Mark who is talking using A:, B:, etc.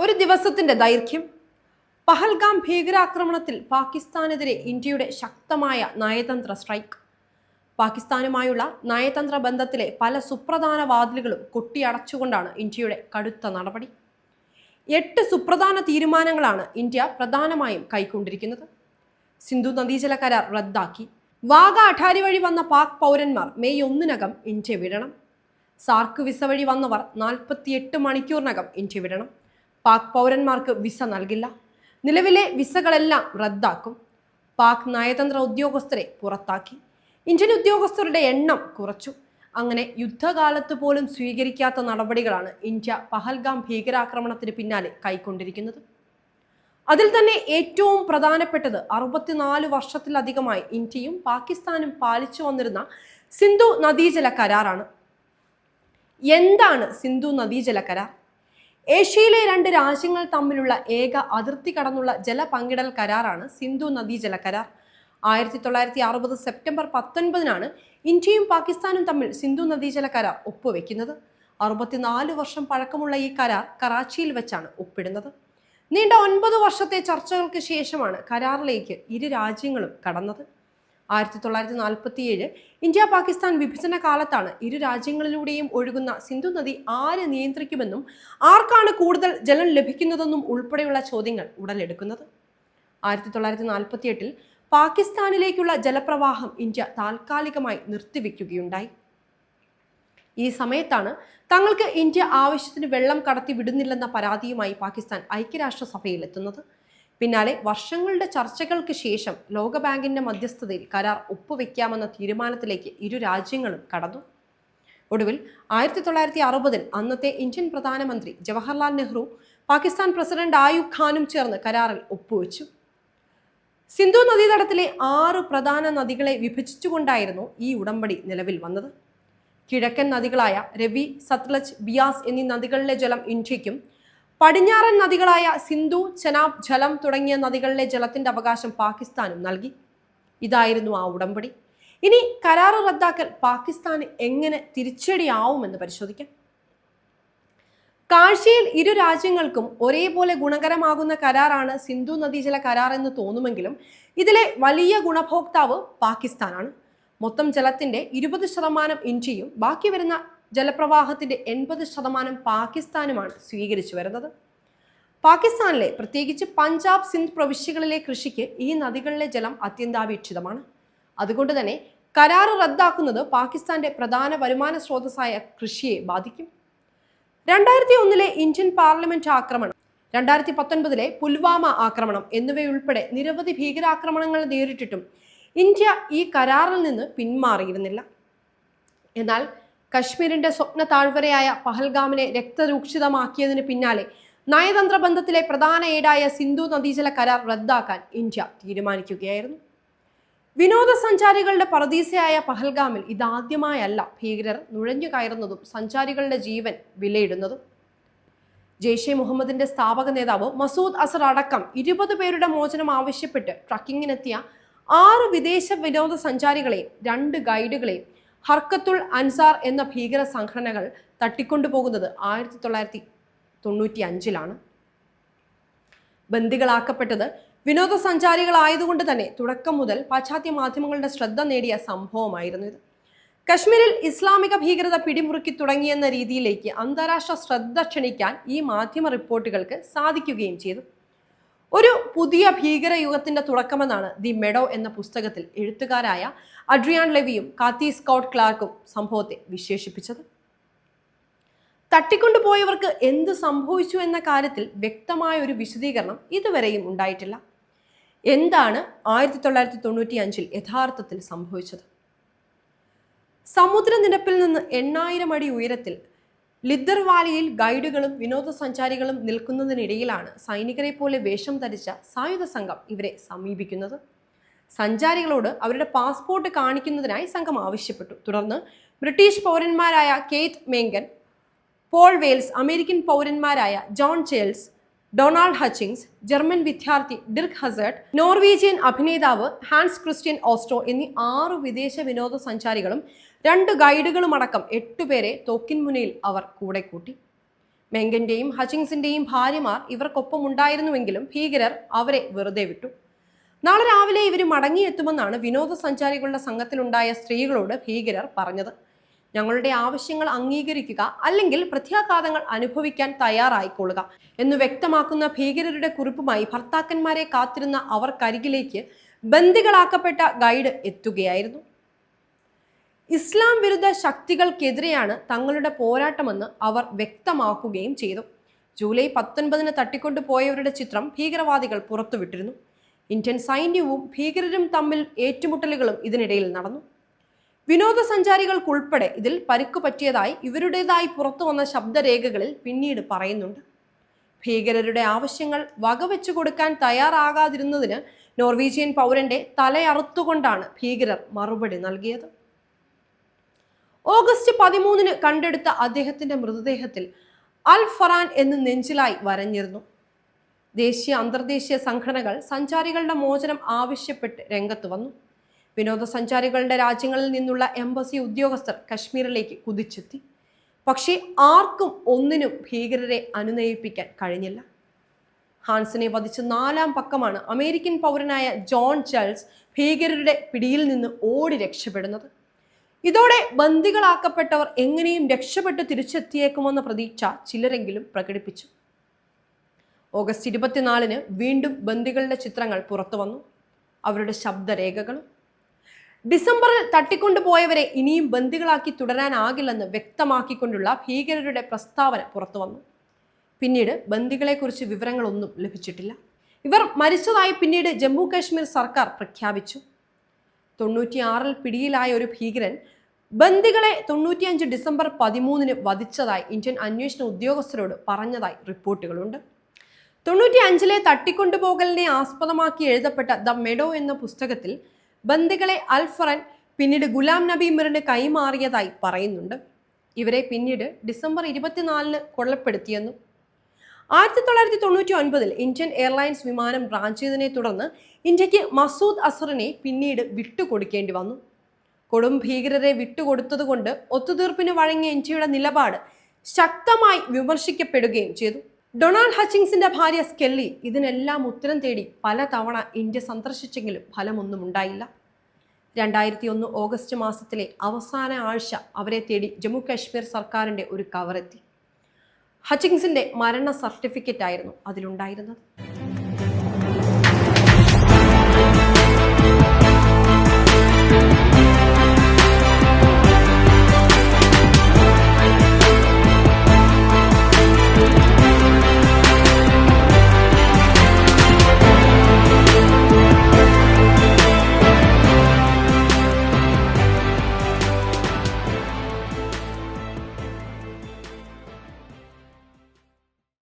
A: ഒരു ദിവസത്തിന്റെ ദൈർഘ്യം. പഹൽഗാം ഭീകരാക്രമണത്തിൽ പാകിസ്ഥാനെതിരെ ഇന്ത്യയുടെ ശക്തമായ നയതന്ത്ര സ്ട്രൈക്ക്. പാകിസ്ഥാനുമായുള്ള നയതന്ത്ര ബന്ധത്തിലെ പല സുപ്രധാന വാതിലുകളും കൊട്ടിയടച്ചുകൊണ്ടാണ് ഇന്ത്യയുടെ കടുത്ത നടപടി. 8 സുപ്രധാന തീരുമാനങ്ങളാണ് ഇന്ത്യ പ്രധാനമായും കൈക്കൊണ്ടിരിക്കുന്നത്. സിന്ധു നദീജല കരാർ റദ്ദാക്കി. വാഗ അഠാരി വഴി വന്ന പാക് പൗരന്മാർ മെയ് 1-നകം ഇന്ത്യ വിടണം. സാർക്ക് വിസ വഴി വന്നവർ 48 മണിക്കൂറിനകം ഇന്ത്യ വിടണം. പാക് പൗരന്മാർക്ക് വിസ നൽകില്ല. നിലവിലെ വിസകളെല്ലാം റദ്ദാക്കും. പാക് നയതന്ത്ര ഉദ്യോഗസ്ഥരെ പുറത്താക്കി. ഇന്ത്യൻ ഉദ്യോഗസ്ഥരുടെ എണ്ണം കുറച്ചു. അങ്ങനെ യുദ്ധകാലത്ത് പോലും സ്വീകരിക്കാത്ത നടപടികളാണ് ഇന്ത്യ പഹൽഗാം ഭീകരാക്രമണത്തിന് പിന്നാലെ കൈക്കൊണ്ടിരിക്കുന്നത്. അതിൽ തന്നെ ഏറ്റവും പ്രധാനപ്പെട്ടത് 64 വർഷത്തിലധികമായി ഇന്ത്യയും പാകിസ്ഥാനും പാലിച്ചു വന്നിരുന്ന സിന്ധു നദീജല കരാറാണ്. എന്താണ് സിന്ധു നദീജല കരാർ? ഏഷ്യയിലെ 2 രാജ്യങ്ങൾ തമ്മിലുള്ള ഏക അതിർത്തി കടന്നുള്ള ജലപങ്കിടൽ കരാറാണ് സിന്ധു നദീജല കരാർ. 1960 സെപ്റ്റംബർ 19-നാണ് ഇന്ത്യയും പാകിസ്ഥാനും തമ്മിൽ സിന്ധു നദീജല കരാർ ഒപ്പുവെക്കുന്നത്. 64 വർഷം പഴക്കമുള്ള ഈ കരാർ കറാച്ചിയിൽ വെച്ചാണ് ഒപ്പിടുന്നത്. നീണ്ട 9 വർഷത്തെ ചർച്ചകൾക്ക് ശേഷമാണ് കരാറിലേക്ക് ഇരു രാജ്യങ്ങളും കടന്നത്. 1947 ഇന്ത്യ പാകിസ്ഥാൻ വിഭജന കാലത്താണ് ഇരു രാജ്യങ്ങളിലൂടെയും ഒഴുകുന്ന സിന്ധു നദി ആര് നിയന്ത്രിക്കുമെന്നും ആർക്കാണ് കൂടുതൽ ജലം ലഭിക്കുന്നതെന്നും ഉൾപ്പെടെയുള്ള ചോദ്യങ്ങൾ ഉടലെടുക്കുന്നത്. 1948 പാകിസ്ഥാനിലേക്കുള്ള ജലപ്രവാഹം ഇന്ത്യ താൽക്കാലികമായി നിർത്തിവെക്കുകയുണ്ടായി. ഈ സമയത്താണ് തങ്ങൾക്ക് ഇന്ത്യ ആവശ്യത്തിന് വെള്ളം കടത്തി വിടുന്നില്ലെന്ന പരാതിയുമായി പാകിസ്ഥാൻ ഐക്യരാഷ്ട്രസഭയിൽ എത്തുന്നത്. പിന്നാലെ വർഷങ്ങളുടെ ചർച്ചകൾക്ക് ശേഷം ലോകബാങ്കിന്റെ മധ്യസ്ഥതയിൽ കരാർ ഒപ്പുവെക്കാമെന്ന തീരുമാനത്തിലേക്ക് ഇരു രാജ്യങ്ങളും കടന്നു. ഒടുവിൽ 1960 അന്നത്തെ ഇന്ത്യൻ പ്രധാനമന്ത്രി ജവഹർലാൽ നെഹ്റു പാകിസ്ഥാൻ പ്രസിഡന്റ് ആയൂബ് ഖാനും ചേർന്ന് കരാറിൽ ഒപ്പുവെച്ചു. സിന്ധു നദീതടത്തിലെ 6 പ്രധാന നദികളെ വിഭജിച്ചുകൊണ്ടായിരുന്നു ഈ ഉടമ്പടി നിലവിൽ വന്നത്. കിഴക്കൻ നദികളായ രവി, സത്ലജ്, ബിയാസ് എന്നീ നദികളിലെ ജലം ഇന്ത്യക്കും, പടിഞ്ഞാറൻ നദികളായ സിന്ധു, ചെനാബ്, ജലം തുടങ്ങിയ നദികളിലെ ജലത്തിന്റെ അവകാശം പാകിസ്ഥാനും നൽകി. ഇതായിരുന്നു ആ ഉടമ്പടി. ഇനി കരാർ റദ്ദാക്കൽ പാകിസ്ഥാന് എങ്ങനെ തിരിച്ചടിയാവുമെന്ന് പരിശോധിക്കാം. കാഴ്ചയിൽ ഇരു രാജ്യങ്ങൾക്കും ഒരേപോലെ ഗുണകരമാകുന്ന കരാറാണ് സിന്ധു നദീജല കരാർ എന്ന് തോന്നുമെങ്കിലും ഇതിലെ വലിയ ഗുണഭോക്താവ് പാകിസ്ഥാനാണ്. മൊത്തം ജലത്തിന്റെ 20% ഇന്ത്യയും ബാക്കി വരുന്ന ജലപ്രവാഹത്തിന്റെ 80% പാകിസ്ഥാനുമാണ് സ്വീകരിച്ചു വരുന്നത്. പാകിസ്ഥാനിലെ പ്രത്യേകിച്ച് പഞ്ചാബ്, സിന്ധ് പ്രവിശ്യകളിലെ കൃഷിക്ക് ഈ നദികളിലെ ജലം അത്യന്താപേക്ഷിതമാണ്. അതുകൊണ്ട് തന്നെ കരാർ റദ്ദാക്കുന്നത് പാകിസ്ഥാന്റെ പ്രധാന വരുമാന സ്രോതസ്സായ കൃഷിയെ ബാധിക്കും. 2001 ഇന്ത്യൻ പാർലമെന്റ് ആക്രമണം, 2019 പുൽവാമ ആക്രമണം എന്നിവയുൾപ്പെടെ നിരവധി ഭീകരാക്രമണങ്ങൾ നേരിട്ടിട്ടും ഇന്ത്യ ഈ കരാറിൽ നിന്ന് പിന്മാറിയിരുന്നില്ല. എന്നാൽ കശ്മീരിന്റെ സ്വപ്ന താഴ്വരയായ പഹൽഗാമിനെ രക്തരൂക്ഷിതമാക്കിയതിന് പിന്നാലെ നയതന്ത്ര ബന്ധത്തിലെ പ്രധാന ഏടായ സിന്ധു നദീജല കരാർ റദ്ദാക്കാൻ ഇന്ത്യ തീരുമാനിക്കുകയായിരുന്നു. വിനോദസഞ്ചാരികളുടെ പറദീസയായ പഹൽഗാമിൽ ഇതാദ്യമായല്ല ഭീകരർ നുഴഞ്ഞു കയറുന്നതും സഞ്ചാരികളുടെ ജീവൻ വിലയിടുന്നതും. ജെയ്ഷെ മുഹമ്മദിന്റെ സ്ഥാപക നേതാവ് മസൂദ് അസർ അടക്കം 20 പേരുടെ മോചനം ആവശ്യപ്പെട്ട് ട്രക്കിങ്ങിനെത്തിയ 6 വിദേശ വിനോദസഞ്ചാരികളെയും 2 ഗൈഡുകളെയും ഹർക്കത്തുൽ അൻസാർ എന്ന ഭീകര സംഘടനകൾ തട്ടിക്കൊണ്ടുപോകുന്നത് 1995-ലാണ്. ബന്ദികളാക്കപ്പെട്ടത് വിനോദസഞ്ചാരികളായതുകൊണ്ട് തന്നെ തുടക്കം മുതൽ പാശ്ചാത്യ മാധ്യമങ്ങളുടെ ശ്രദ്ധ നേടിയ സംഭവമായിരുന്നു ഇത്. കശ്മീരിൽ ഇസ്ലാമിക ഭീകരത പിടിമുറുക്കി തുടങ്ങിയെന്ന രീതിയിലേക്ക് അന്താരാഷ്ട്ര ശ്രദ്ധ ക്ഷണിക്കാൻ ഈ മാധ്യമ റിപ്പോർട്ടുകൾക്ക് സാധിക്കുകയും ചെയ്തു. ഒരു പുതിയ ഭീകരയുഗത്തിന്റെ തുടക്കമെന്നാണ് ദി മെഡോ എന്ന പുസ്തകത്തിൽ എഴുത്തുകാരായ അഡ്രിയാൻ ലെവിയും കാത്തി സ്കൗട്ട് ക്ലാർക്കും സംഭവത്തെ വിശേഷിപ്പിച്ചത്. തട്ടിക്കൊണ്ടുപോയവർക്ക് എന്ത് സംഭവിച്ചു എന്ന കാര്യത്തിൽ വ്യക്തമായ ഒരു വിശദീകരണം ഇതുവരെയും ഉണ്ടായിട്ടില്ല. എന്താണ് 1995 യഥാർത്ഥത്തിൽ സംഭവിച്ചത്? സമുദ്രനിരപ്പിൽ നിന്ന് 8000 അടി ഉയരത്തിൽ ലിദ്ദർ വാലിയിൽ ഗൈഡുകളും വിനോദസഞ്ചാരികളും നിൽക്കുന്നതിനിടയിലാണ് സൈനികരെ പോലെ വേഷം ധരിച്ച സായുധ സംഘം ഇവരെ സമീപിക്കുന്നത്. സഞ്ചാരികളോട് അവരുടെ പാസ്പോർട്ട് കാണിക്കുന്നതിനായി സംഘം ആവശ്യപ്പെട്ടു. തുടർന്ന് ബ്രിട്ടീഷ് പൗരന്മാരായ Keith Mangan, Paul Wells, American പൗരന്മാരായ John Childs, Donald Hutchings, German വിദ്യാർത്ഥി ഡിർക്ക് ഹസർട്ട്, നോർവീജിയൻ അഭിനേതാവ് ഹാൻസ് ക്രിസ്ത്യൻ ഓസ്ട്രോ എന്നീ 6 വിദേശ വിനോദസഞ്ചാരികളും 2 ഗൈഡുകളും അടക്കം 8 പേരെ തോക്കിൻമുനയിൽ അവർ കൂടെ കൂട്ടി. മെങ്കന്റെയും ഹച്ചിങ്സിന്റെയും ഭാര്യമാർ ഇവർക്കൊപ്പം ഉണ്ടായിരുന്നുവെങ്കിലും ഭീകരർ അവരെ വെറുതെ വിട്ടു. നാളെ രാവിലെ ഇവർ മടങ്ങിയെത്തുമെന്നാണ് വിനോദസഞ്ചാരികളുടെ സംഘത്തിലുണ്ടായ സ്ത്രീകളോട് ഭീകരർ പറഞ്ഞത്. ഞങ്ങളുടെ ആവശ്യങ്ങൾ അംഗീകരിക്കുക, അല്ലെങ്കിൽ പ്രത്യാഘാതങ്ങൾ അനുഭവിക്കാൻ തയ്യാറായിക്കൊള്ളുക എന്ന് വ്യക്തമാക്കുന്ന ഭീകരരുടെ കുറിപ്പുമായി ഭർത്താക്കന്മാരെ കാത്തിരുന്ന അവർക്കരികിലേക്ക് ബന്ദികളാക്കപ്പെട്ട ഗൈഡ് എത്തുകയായിരുന്നു. ഇസ്ലാം വിരുദ്ധ ശക്തികൾക്കെതിരെയാണ് തങ്ങളുടെ പോരാട്ടമെന്ന് അവർ വ്യക്തമാക്കുകയും ചെയ്തു. ജൂലൈ 19 തട്ടിക്കൊണ്ടുപോയവരുടെ ചിത്രം ഭീകരവാദികൾ പുറത്തുവിട്ടിരുന്നു. ഇന്ത്യൻ സൈന്യവും ഭീകരരും തമ്മിൽ ഏറ്റുമുട്ടലുകളും ഇതിനിടയിൽ നടന്നു. വിനോദസഞ്ചാരികൾക്കുൾപ്പെടെ ഇതിൽ പരിക്കു പറ്റിയതായി ഇവരുടേതായി പുറത്തു വന്ന ശബ്ദരേഖകളിൽ പിന്നീട് പറയുന്നുണ്ട്. ഭീകരരുടെ ആവശ്യങ്ങൾ വകവെച്ചു കൊടുക്കാൻ തയ്യാറാകാതിരുന്നതിന് നോർവീജിയൻ പൗരന്റെ തലയറുത്തുകൊണ്ടാണ് ഭീകരർ മറുപടി നൽകിയത്. ഓഗസ്റ്റ് 13 കണ്ടെടുത്ത അദ്ദേഹത്തിന്റെ മൃതദേഹത്തിൽ അൽ ഫറാൻ എന്ന് നെഞ്ചിലായി വരഞ്ഞിരുന്നു. ദേശീയ അന്തർദേശീയ സംഘടനകൾ സഞ്ചാരികളുടെ മോചനം ആവശ്യപ്പെട്ട് രംഗത്ത് വന്നു. വിനോദസഞ്ചാരികളുടെ രാജ്യങ്ങളിൽ നിന്നുള്ള എംബസി ഉദ്യോഗസ്ഥർ കശ്മീരിലേക്ക് കുതിച്ചെത്തി. പക്ഷേ ആർക്കും ഒന്നിനും ഭീകരരെ അനുനയിപ്പിക്കാൻ കഴിഞ്ഞില്ല. ഹാൻസിനെ വധിച്ച 4-ാം പക്കമാണ് അമേരിക്കൻ പൗരനായ ജോൺ ചാൾസ് ഭീകരരുടെ പിടിയിൽ നിന്ന് ഓടി രക്ഷപ്പെടുന്നത്. ഇതോടെ ബന്ദികളാക്കപ്പെട്ടവർ എങ്ങനെയും രക്ഷപ്പെട്ട് തിരിച്ചെത്തിയേക്കുമെന്ന പ്രതീക്ഷ ചിലരെങ്കിലും പ്രകടിപ്പിച്ചു. ഓഗസ്റ്റ് 24 വീണ്ടും ബന്ദികളുടെ ചിത്രങ്ങൾ പുറത്തു വന്നു, അവരുടെ ശബ്ദരേഖകളും. ഡിസംബറിൽ തട്ടിക്കൊണ്ടുപോയവരെ ഇനിയും ബന്ദികളാക്കി തുടരാനാകില്ലെന്ന് വ്യക്തമാക്കിക്കൊണ്ടുള്ള ഭീകരരുടെ പ്രസ്താവന പുറത്തു വന്നു. പിന്നീട് ബന്ദികളെക്കുറിച്ച് വിവരങ്ങളൊന്നും ലഭിച്ചിട്ടില്ല. ഇവർ മരിച്ചതായി പിന്നീട് ജമ്മു കാശ്മീർ സർക്കാർ പ്രഖ്യാപിച്ചു. 96 പിടിയിലായ ഒരു ഭീകരൻ ബന്ദികളെ 95 ഡിസംബർ 13 വധിച്ചതായി ഇന്ത്യൻ അന്വേഷണ ഉദ്യോഗസ്ഥരോട് പറഞ്ഞതായി റിപ്പോർട്ടുകളുണ്ട്. 95 തട്ടിക്കൊണ്ടുപോകലിനെ ആസ്പദമാക്കി എഴുതപ്പെട്ട ദ മെഡോ എന്ന പുസ്തകത്തിൽ ബന്ദികളെ അൽ ഫറാൻ പിന്നീട് ഗുലാം നബി മിറിന് കൈമാറിയതായി പറയുന്നുണ്ട്. ഇവരെ പിന്നീട് ഡിസംബർ 24 കൊല്ലപ്പെടുത്തിയെന്നും 1999 ഇന്ത്യൻ എയർലൈൻസ് വിമാനം റാഞ്ചിയതിനെ തുടർന്ന് ഇന്ത്യക്ക് മസൂദ് അസറിനെ പിന്നീട് വിട്ടുകൊടുക്കേണ്ടി വന്നു. കൊടും ഭീകരരെ വിട്ടുകൊടുത്തതുകൊണ്ട് ഒത്തുതീർപ്പിന് വഴങ്ങിയ ഇന്ത്യയുടെ നിലപാട് ശക്തമായി വിമർശിക്കപ്പെടുകയും ചെയ്തു. ഡൊണാൾഡ് ഹച്ചിങ്സിന്റെ ഭാര്യ സ്കെല്ലി ഇതിനെല്ലാം ഉത്തരം തേടി പലതവണ ഇന്ത്യ സന്ദർശിച്ചെങ്കിലും ഫലമൊന്നും ഉണ്ടായില്ല. 2001 ഓഗസ്റ്റ് മാസത്തിലെ അവസാന ആഴ്ച അവരെ തേടി ജമ്മു കാശ്മീർ സർക്കാരിന്റെ ഒരു കവറെത്തി. ഹച്ചിങ്സിന്റെ മരണ സർട്ടിഫിക്കറ്റ് ആയിരുന്നു അതിലുണ്ടായിരുന്നത്.